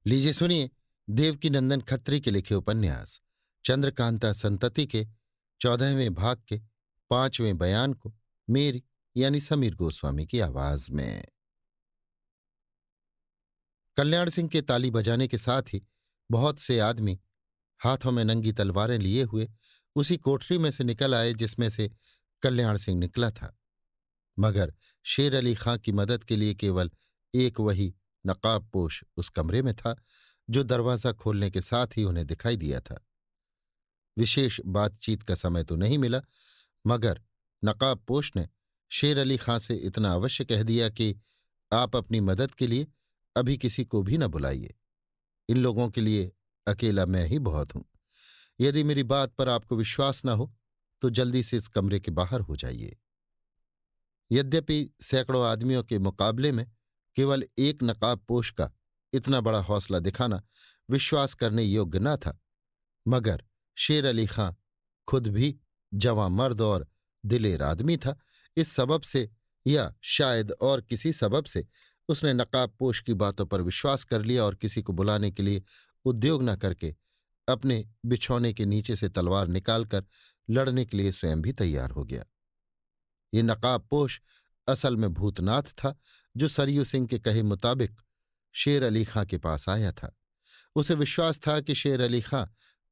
लीजिए सुनिए देवकीनंदन खत्री के लिखे उपन्यास चंद्रकांता संतति के 14वें भाग के 5वें बयान को मेरी यानी समीर गोस्वामी की आवाज में। कल्याण सिंह के ताली बजाने के साथ ही बहुत से आदमी हाथों में नंगी तलवारें लिए हुए उसी कोठरी में से निकल आए जिसमें से कल्याण सिंह निकला था। मगर शेर अली खां की मदद के लिए केवल एक वही नकाबपोश उस कमरे में था जो दरवाजा खोलने के साथ ही उन्हें दिखाई दिया था। विशेष बातचीत का समय तो नहीं मिला, मगर नकाबपोश ने शेर अली खां से इतना अवश्य कह दिया कि आप अपनी मदद के लिए अभी किसी को भी न बुलाइए। इन लोगों के लिए अकेला मैं ही बहुत हूं। यदि मेरी बात पर आपको विश्वास न हो तो जल्दी से इस कमरे के बाहर हो जाइए। यद्यपि सैकड़ों आदमियों के मुकाबले में केवल एक नकाबपोश का इतना बड़ा हौसला दिखाना विश्वास करने योग्य न था, मगर शेर अली खां खुद भी जवां मर्द और दिलेर आदमी था। इस सबब से या शायद और किसी सबब से उसने नकाबपोश की बातों पर विश्वास कर लिया और किसी को बुलाने के लिए उद्योग न करके अपने बिछौने के नीचे से तलवार निकालकर लड़ने के लिए स्वयं भी तैयार हो गया। ये नकाबपोश असल में भूतनाथ था, जो सरयू सिंह के कहे मुताबिक शेर अली खां के पास आया था। उसे विश्वास था कि शेर अली खां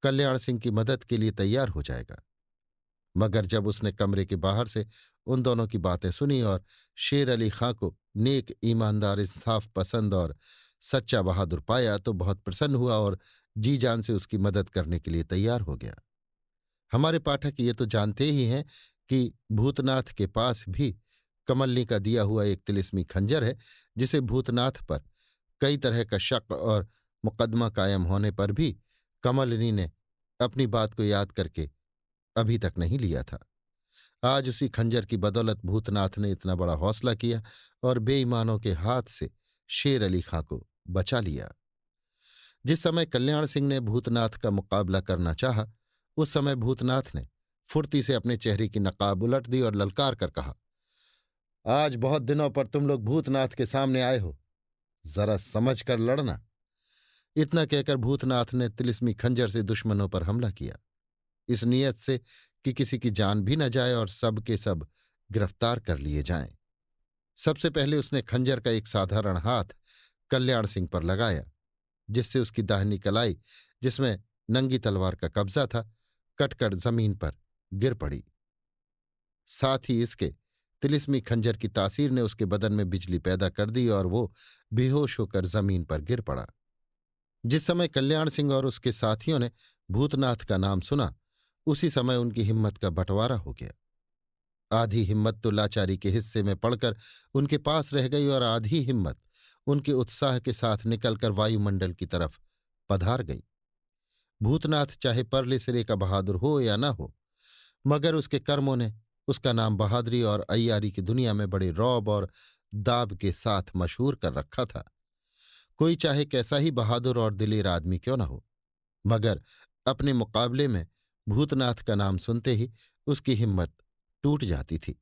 कल्याण सिंह की मदद के लिए तैयार हो जाएगा। मगर जब उसने कमरे के बाहर से उन दोनों की बातें सुनी और शेर अली खां को नेक, ईमानदार, इंसाफ पसंद और सच्चा बहादुर पाया तो बहुत प्रसन्न हुआ और जी जान से उसकी मदद करने के लिए तैयार हो गया। हमारे पाठक ये तो जानते ही हैं कि भूतनाथ के पास भी कमलनी का दिया हुआ एक तिलिस्मी खंजर है, जिसे भूतनाथ पर कई तरह का शक और मुकदमा कायम होने पर भी कमलनी ने अपनी बात को याद करके अभी तक नहीं लिया था। आज उसी खंजर की बदौलत भूतनाथ ने इतना बड़ा हौसला किया और बेईमानों के हाथ से शेर अली खां को बचा लिया। जिस समय कल्याण सिंह ने भूतनाथ का मुकाबला करना चाहा, उस समय भूतनाथ ने फुर्ती से अपने चेहरे की नकाब उलट दी और ललकार कर कहा, आज बहुत दिनों पर तुम लोग भूतनाथ के सामने आए हो, जरा समझ कर लड़ना। इतना कहकर भूतनाथ ने तिलिस्मी खंजर से दुश्मनों पर हमला किया, इस नीयत से कि किसी की जान भी न जाए और सब के सब गिरफ्तार कर लिए जाएं। सबसे पहले उसने खंजर का एक साधारण हाथ कल्याण सिंह पर लगाया, जिससे उसकी दाहिनी कलाई, जिसमें नंगी तलवार का कब्जा था, कटकर जमीन पर गिर पड़ी। साथ ही इसके तिलिस्मी खंजर की तासीर ने उसके बदन में बिजली पैदा कर दी और वो बेहोश होकर जमीन पर गिर पड़ा। जिस समय कल्याण सिंह और उसके साथियों ने भूतनाथ का नाम सुना, उसी समय उनकी हिम्मत का बंटवारा हो गया। आधी हिम्मत तो लाचारी के हिस्से में पड़कर उनके पास रह गई और आधी हिम्मत उनके उत्साह के साथ निकलकर वायुमंडल की तरफ पधार गई। भूतनाथ चाहे परले सिरे का बहादुर हो या न हो, मगर उसके कर्मों ने उसका नाम बहादुरी और अय्यारी की दुनिया में बड़े रौब और दाब के साथ मशहूर कर रखा था। कोई चाहे कैसा ही बहादुर और दिलेर आदमी क्यों न हो, मगर अपने मुकाबले में भूतनाथ का नाम सुनते ही उसकी हिम्मत टूट जाती थी।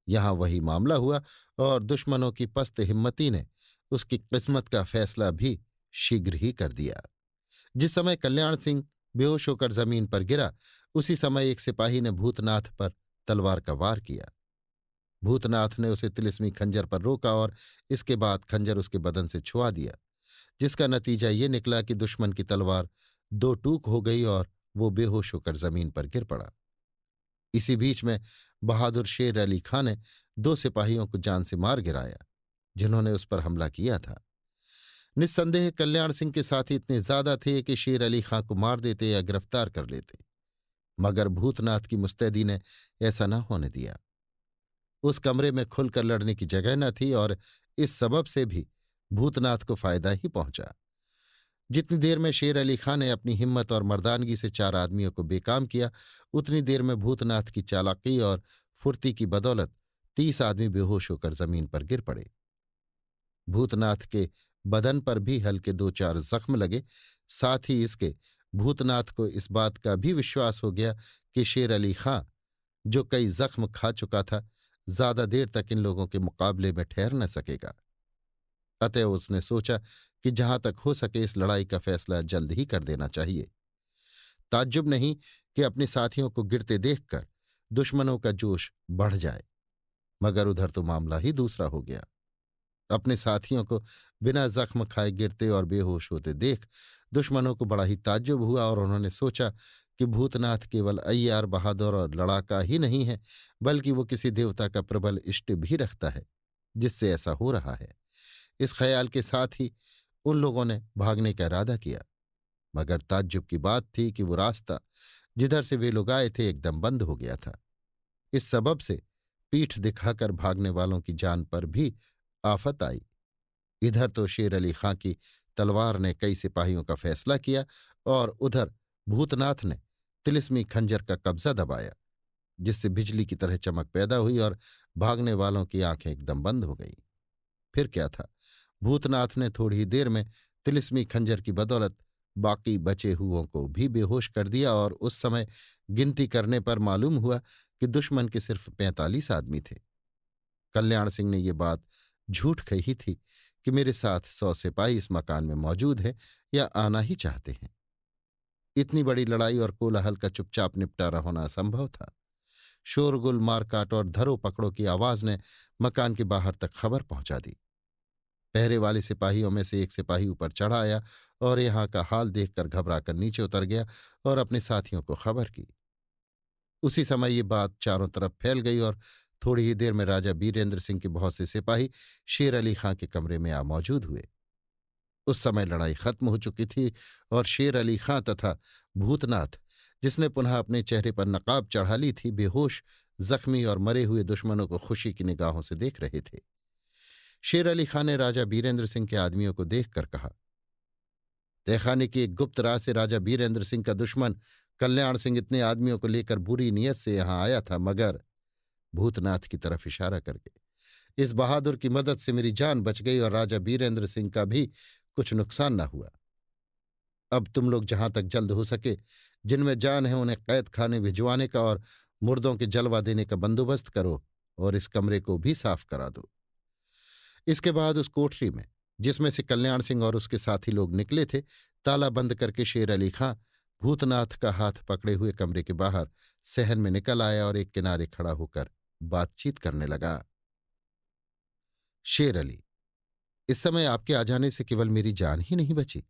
यहां वही मामला हुआ और दुश्मनों की पस्त हिम्मती ने उसकी किस्मत का फैसला भी शीघ्र ही कर दिया। जिस समय कल्याण सिंह बेहोश होकर जमीन पर गिरा, उसी समय एक सिपाही ने भूतनाथ पर तलवार का वार किया। भूतनाथ ने उसे तिलिस्मी खंजर पर रोका और इसके बाद खंजर उसके बदन से छुआ दिया, जिसका नतीजा ये निकला कि दुश्मन की तलवार दो टूक हो गई और वो बेहोश होकर जमीन पर गिर पड़ा। इसी बीच में बहादुर शेर अली खां ने दो सिपाहियों को जान से मार गिराया, जिन्होंने उस पर हमला किया था। निस्संदेह कल्याण सिंह के साथी इतने ज्यादा थे कि शेर अली खां को मार देते या गिरफ्तार कर लेते, मगर भूतनाथ की मुस्तैदी ने ऐसा न होने दिया। उस कमरे में खुलकर लड़ने की जगह न थी और इस सबब से भी भूतनाथ को फायदा ही पहुंचा। जितनी देर में शेर अली खां ने अपनी हिम्मत और मर्दानगी से 4 आदमियों को बेकाम किया, उतनी देर में भूतनाथ की चालाकी और फुर्ती की बदौलत 30 आदमी बेहोश होकर जमीन पर गिर पड़े। भूतनाथ के बदन पर भी हल्के 2-4 जख्म लगे। साथ ही इसके भूतनाथ को इस बात का भी विश्वास हो गया कि शेर अली खां, जो कई जख्म खा चुका था, ज्यादा देर तक इन लोगों के मुकाबले में ठहर न सकेगा। अतः उसने सोचा कि जहां तक हो सके इस लड़ाई का फैसला जल्द ही कर देना चाहिए। ताज्जुब नहीं कि अपने साथियों को गिरते देखकर दुश्मनों का जोश बढ़ जाए, मगर उधर तो मामला ही दूसरा हो गया। अपने साथियों को बिना जख्म खाए गिरते और बेहोश होते देख दुश्मनों को बड़ा ही ताज्जुब हुआ और उन्होंने सोचा कि भूतनाथ केवल अय्यार बहादुर और लड़ाका ही नहीं है, बल्कि वो किसी देवता का प्रबल इष्ट भी रखता है, जिससे ऐसा हो रहा है। इस ख्याल के साथ ही उन लोगों ने भागने का इरादा किया, मगर ताज्जुब की बात थी कि वो रास्ता जिधर से वे लोग आए थे एकदम बंद हो गया था। इस सबब से पीठ दिखाकर भागने वालों की जान पर भी आफत आई। इधर तो शेर अली खां की तलवार ने कई सिपाहियों का फैसला किया और उधर भूतनाथ ने तिलिस्मी खंजर का कब्जा दबाया, जिससे बिजली की तरह चमक पैदा हुई और भागने वालों की आंखें एकदम बंद हो गईं। फिर क्या था, भूतनाथ ने थोड़ी ही देर में तिलिस्मी खंजर की बदौलत बाकी बचे हुओं को भी बेहोश कर दिया और उस समय गिनती करने पर मालूम हुआ कि दुश्मन के सिर्फ 45 आदमी थे। कल्याण सिंह ने ये बात झूठ कही थी कि मेरे साथ 100 सिपाही इस मकान में मौजूद हैं या आना ही चाहते हैं। इतनी बड़ी लड़ाई और कोलाहल का चुपचाप निपटारा होना असंभव था। शोरगुल, मारकाट और धरो पकड़ो की आवाज ने मकान के बाहर तक खबर पहुंचा दी। पहरे वाले सिपाहियों में से एक सिपाही ऊपर चढ़ा आया और यहां का हाल देखकर घबराकर नीचे उतर गया और अपने साथियों को खबर की। उसी समय ये बात चारों तरफ फैल गई और थोड़ी ही देर में राजा बीरेंद्र सिंह के बहुत से सिपाही शेर अली खां के कमरे में आ मौजूद हुए। उस समय लड़ाई खत्म हो चुकी थी और शेर अली खां तथा भूतनाथ, जिसने पुनः अपने चेहरे पर नकाब चढ़ा ली थी, बेहोश, जख्मी और मरे हुए दुश्मनों को खुशी की निगाहों से देख रहे थे। शेर अली खां ने राजा बीरेंद्र सिंह के आदमियों को देखकर कहा, तहखाने की एक गुप्त राह से राजा बीरेंद्र सिंह का दुश्मन कल्याण सिंह इतने आदमियों को लेकर बुरी नीयत से यहां आया था, मगर भूतनाथ की तरफ इशारा करके इस बहादुर की मदद से मेरी जान बच गई और राजा बीरेंद्र सिंह का भी कुछ नुकसान न हुआ। अब तुम लोग जहां तक जल्द हो सके जिनमें जान है उन्हें कैद खाने भिजवाने का और मुर्दों के जलवा देने का बंदोबस्त करो और इस कमरे को भी साफ करा दो। इसके बाद उस कोठरी में, जिसमें से कल्याण सिंह और उसके साथी लोग निकले थे, ताला बंद करके शेर अली खां भूतनाथ का हाथ पकड़े हुए कमरे के बाहर सहन में निकल आया और एक किनारे खड़ा होकर बातचीत करने लगा। शेर अली, इस समय आपके आ जाने से केवल मेरी जान ही नहीं बची,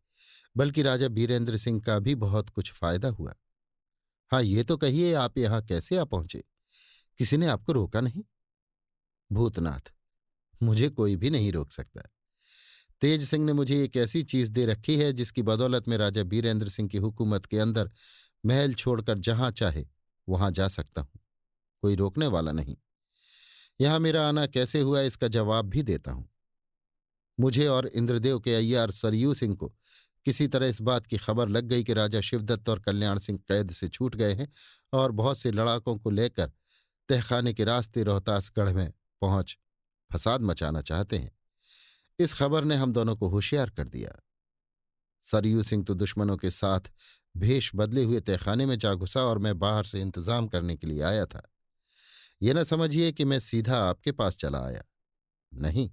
बल्कि राजा बीरेंद्र सिंह का भी बहुत कुछ फायदा हुआ। हाँ, ये तो कहिए, आप यहां कैसे आ पहुंचे? किसी ने आपको रोका नहीं? भूतनाथ, मुझे कोई भी नहीं रोक सकता। तेज सिंह ने मुझे एक ऐसी चीज दे रखी है जिसकी बदौलत मैं राजा बीरेंद्र सिंह की हुकूमत के अंदर महल छोड़कर जहां चाहे वहां जा सकता हूं। कोई रोकने वाला नहीं। यहां मेरा आना कैसे हुआ इसका जवाब भी देता हूं। मुझे और इंद्रदेव के अय्यार सरयू सिंह को किसी तरह इस बात की खबर लग गई कि राजा शिवदत्त और कल्याण सिंह कैद से छूट गए हैं और बहुत से लड़ाकों को लेकर तहखाने के रास्ते रोहतासगढ़ में पहुंच फसाद मचाना चाहते हैं। इस खबर ने हम दोनों को होशियार कर दिया। सरयू सिंह तो दुश्मनों के साथ भेष बदले हुए तहखाने में जा घुसा और मैं बाहर से इंतजाम करने के लिए आया था। ये न समझिए कि मैं सीधा आपके पास चला आया। नहीं,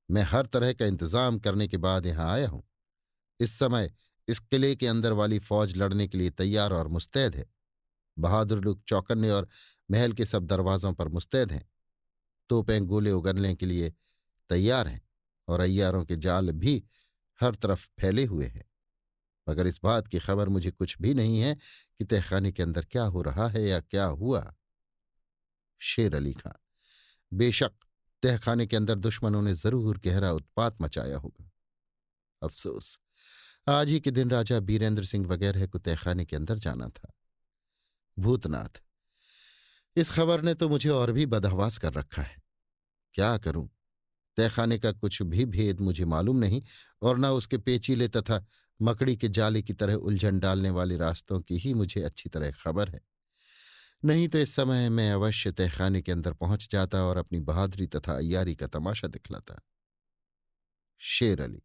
मैं हर तरह का इंतजाम करने के बाद यहां आया हूं। इस समय इस किले के अंदर वाली फौज लड़ने के लिए तैयार और मुस्तैद है। बहादुर लोग चौकन्ने और महल के सब दरवाजों पर मुस्तैद हैं। तोपें गोले उगलने के लिए तैयार हैं और अय्यारों के जाल भी हर तरफ फैले हुए हैं। मगर इस बात की खबर मुझे कुछ भी नहीं है कि तहखाने के अंदर क्या हो रहा है या क्या हुआ। शेर अली खां, बेशक तहखाने के अंदर दुश्मनों ने जरूर गहरा उत्पात मचाया होगा। अफसोस, आज ही के दिन राजा बीरेंद्र सिंह वगैरह को तहखाने के अंदर जाना था। भूतनाथ, इस खबर ने तो मुझे और भी बदहवास कर रखा है। क्या करूं? तहखाने का कुछ भी भेद मुझे मालूम नहीं और न उसके पेचीले तथा मकड़ी के जाले की तरह उलझन डालने वाले रास्तों की ही मुझे अच्छी तरह खबर है। नहीं तो इस समय मैं अवश्य तहखाने के अंदर पहुंच जाता और अपनी बहादुरी तथा अय्यारी का तमाशा दिखलाता। शेर अली,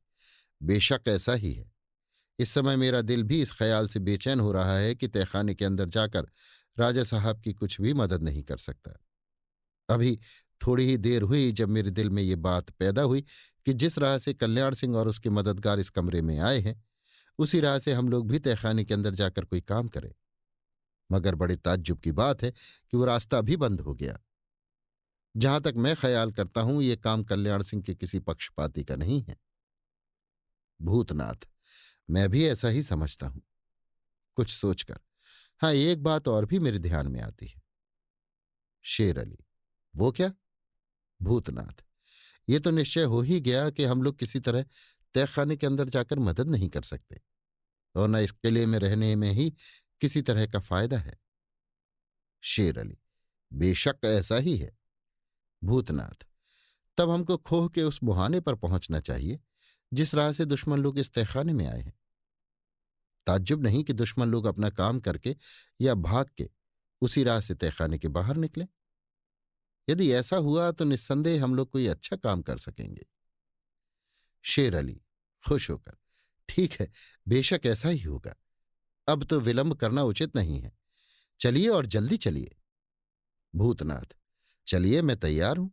बेशक ऐसा ही है। इस समय मेरा दिल भी इस ख्याल से बेचैन हो रहा है कि तहखाने के अंदर जाकर राजा साहब की कुछ भी मदद नहीं कर सकता। अभी थोड़ी ही देर हुई जब मेरे दिल में ये बात पैदा हुई कि जिस राह से कल्याण सिंह और उसके मददगार इस कमरे में आए हैं, उसी राह से हम लोग भी तहखाने के अंदर जाकर कोई काम करें। मगर बड़े ताज्जुब की बात है कि वो रास्ता भी बंद हो गया। जहां तक मैं ख्याल करता हूं, ये काम कल्याण सिंह के किसी पक्षपाती का नहीं है। भूतनाथ, मैं भी ऐसा ही समझता हूं। कुछ सोचकर, हाँ, एक बात और भी मेरे ध्यान में आती है। शेर अली, वो क्या? भूतनाथ, ये तो निश्चय हो ही गया कि हम लोग किसी तरह तहखाने के अंदर जाकर मदद नहीं कर सकते, और न इस किले में रहने में ही किसी तरह का फायदा है। शेर अली, बेशक ऐसा ही है। भूतनाथ, तब हमको खोह के उस मुहाने पर पहुंचना चाहिए जिस राह से दुश्मन लोग इस तहखाने में आए हैं। ताज्जुब नहीं कि दुश्मन लोग अपना काम करके या भाग के उसी राह से तहखाने के बाहर निकले। यदि ऐसा हुआ तो निस्संदेह हम लोग कोई अच्छा काम कर सकेंगे। शेर अली, खुश होकर, ठीक है, बेशक ऐसा ही होगा। अब तो विलंब करना उचित नहीं है। चलिए और जल्दी चलिए। भूतनाथ, चलिए, मैं तैयार हूं।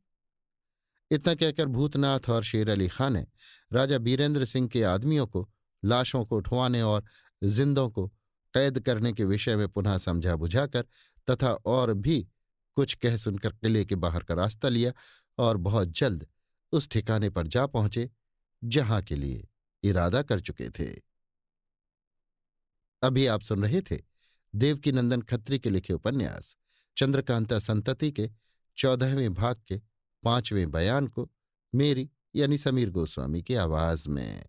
इतना कहकर भूतनाथ और शेर अली खां ने राजा बीरेंद्र सिंह के आदमियों को लाशों को उठवाने और जिंदों को कैद करने के विषय में पुनः समझा बुझाकर तथा और भी कुछ कह सुनकर किले के बाहर का रास्ता लिया और बहुत जल्द उस ठिकाने पर जा पहुंचे जहां के लिए इरादा कर चुके थे। अभी आप सुन रहे थे देवकीनंदन खत्री के लिखे उपन्यास चंद्रकांता संतति के 14वें भाग के 5वें बयान को मेरी यानी समीर गोस्वामी की आवाज में।